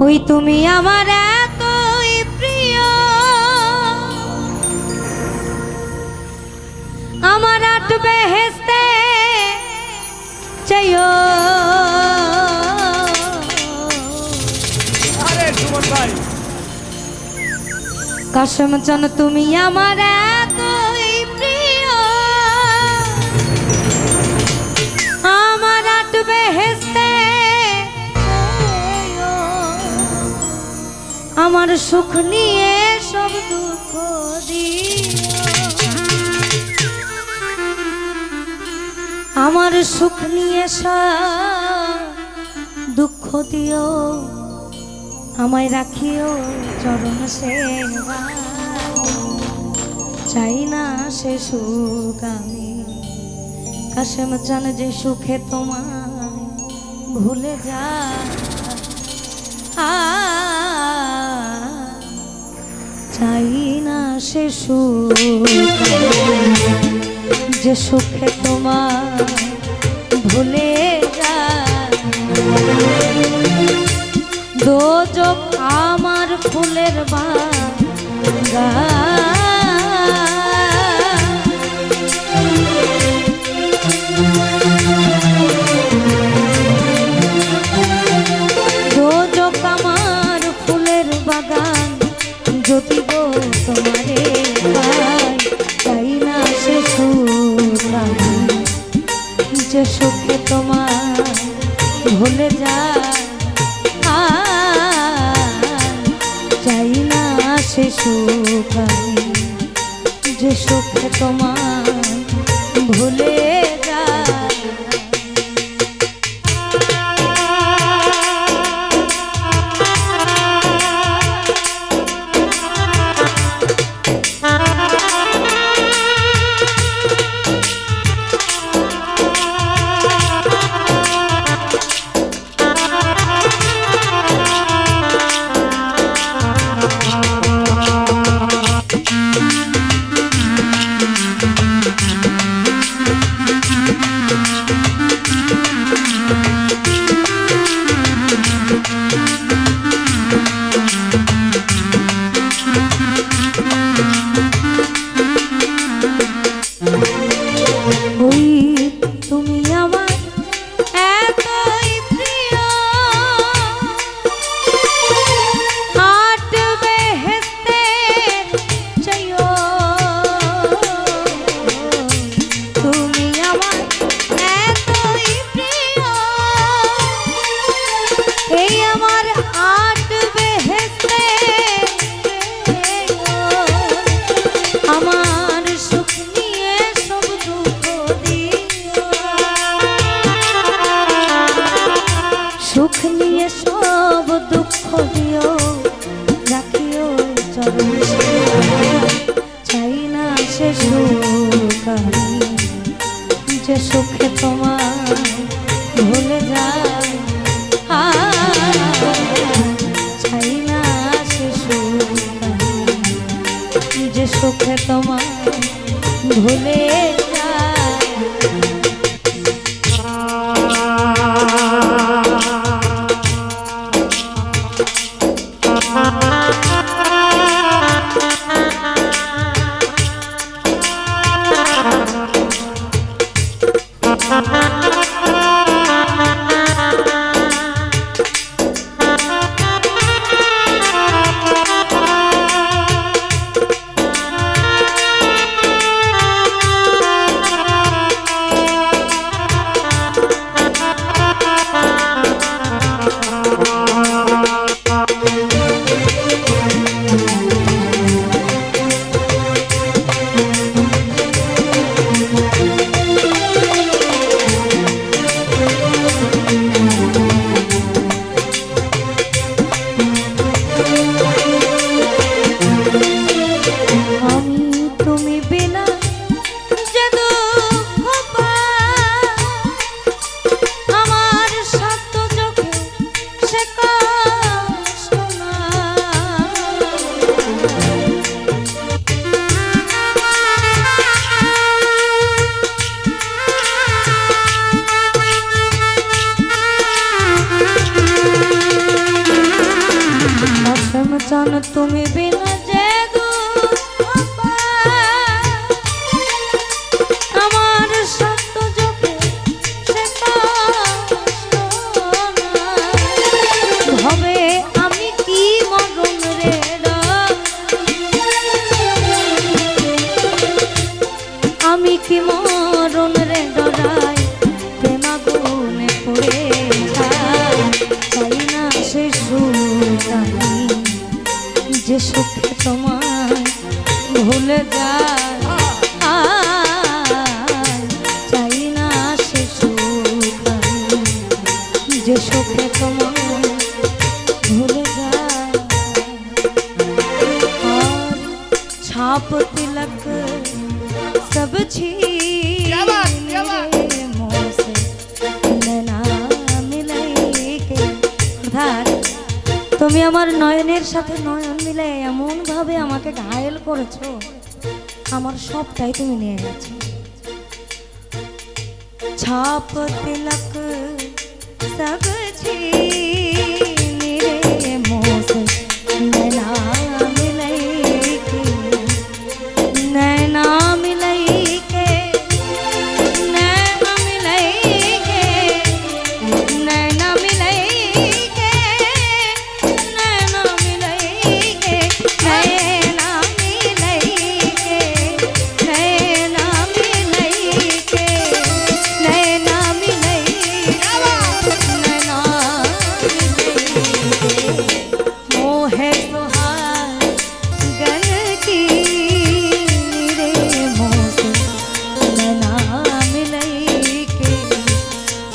ওই তুমি আমার এতই প্রিয়, আমার আট বেহেশতে চাইও। আরে সুমন ভাই, কাশেম চান তুমি আমার এতই প্রিয়, আমার আট বেহেশতে চাইও। আমার সুখ নিয়ে সব দুঃখ দিও, আমার সুখ নিয়ে সব দুঃখ দিও। আমায় রাখিও চরণ সেবায়, চাই না সে সুখ আমি। কাশেম চান যে সুখে তোমায় ভুলে যা, চাই না সে সুখ যে সুখে তোমায় ভুলে যা। দোজক আমার ফুলের বাগান, দোজক আমার ফুলের বাগান। যদি গো তোমারে পাই, চাই না সে সুখ আমি যে সুখে তোমায় ভুলে যায়। চাই না সে সুখ আমি যে সুখে তোমায় ভুলে যায়। সুখ নিয়ে সব দুঃখ দিও, রাখিও চরণ সেবায়। চাই না সে সুখ আমি যে সুখে তোমায় ভুলে যায়। চাই না সে সুখ আমি যে সুখে তোমায় ভুলে যায়। কাশেম চান তুমি বিনা যে আমার সত্য চোখে হবে আমি কি মরণ রে আমি কি মরণ রে ডরাই প্রেমা গুনে পড়ে চাই না সে সুখ আমি যে সুখে তোমায় ভুলে যায় চাই না সে সুখ আমি যে সুখে তোমায় ভুলে যায় और छाप तिलक सब छीन मेरे मुँह से नैना मिले के अर्थात তুমি আমার নয়নের সাথে নয়ন মিলে এমন ভাবে আমাকে ঘায়েল করেছো আমার সবটাই তুমি নিয়ে গেছো ছাপ তিলক সব छीन मेरे मुँह से नैना मिले के नैना मिले के नैना मिले के नैना मिले के नैना मिले के नैना मिले के नैना मिले के नैना मिले नैना मोहे सुहाग गन की मेरे मुँह से नैना मिले के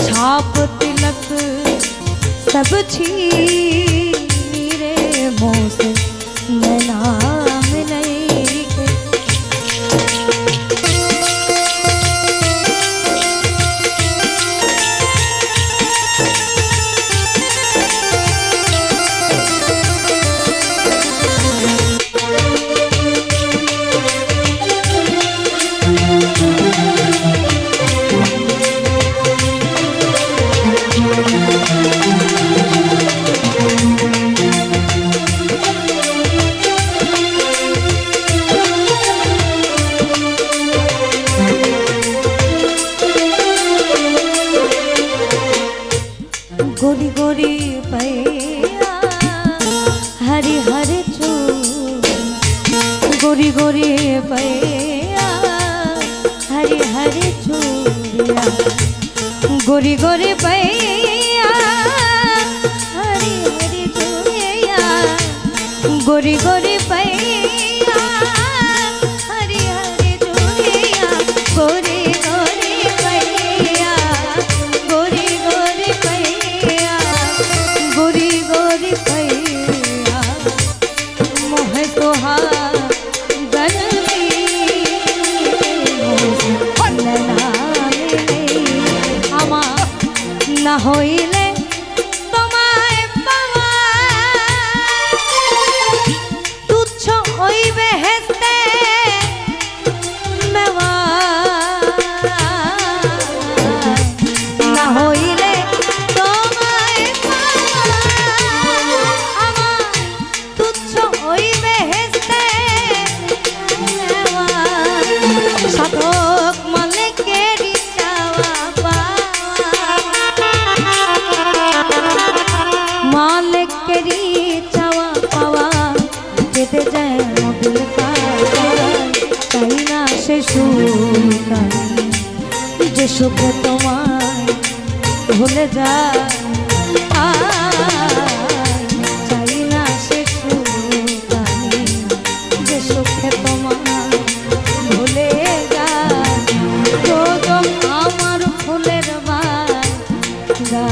छाप तिलक सब छीन मेरे मुँह से नैना मिले के गोरी गोरी पैया हरी हरी चूड़ गोरी गोरी पैया हरी हरी चूड़िया गोरी गोरी पैया हरी हरी चूड़िया गोरी गोरी पैया हरी हरी चूड़िया गोरी गोरी पैया गोरी गोरी पैया गोरी गोरी पैया मोहे तोहार गन ना হইলে তোমায় পাওয়া তুচ্ছ হইবে হেসতে মেওয়া না হইলে তোমায় পাওয়া আমার তুচ্ছ হইবে হেসতে মেওয়া সাধক মালিকেরই চাওয়া মালিকেরই চাওয়া পাওয়া পেতে যায় মধুর তাই না সে সুখ যে সুখে তোমায় ভুলে যায় চাই না সে সুখ যে সুখে তোমায় ভুলে যায় তো আমার ফুলের বাগা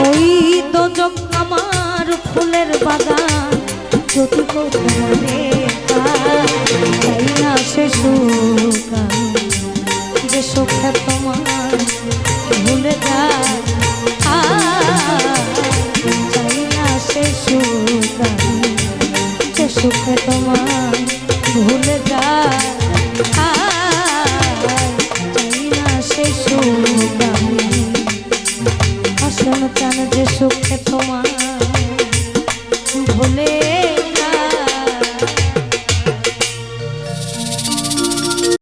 ওই দোজক আমার ফুলের বাগান যদি কোথায় চাই না সে সুখ যে সুখে তোমার ভুলে যায় চাই না সে সুখ যে সুখে তোমার ভুলে যায় সুখ আমি কাশেম চান যে সুখে তোমায়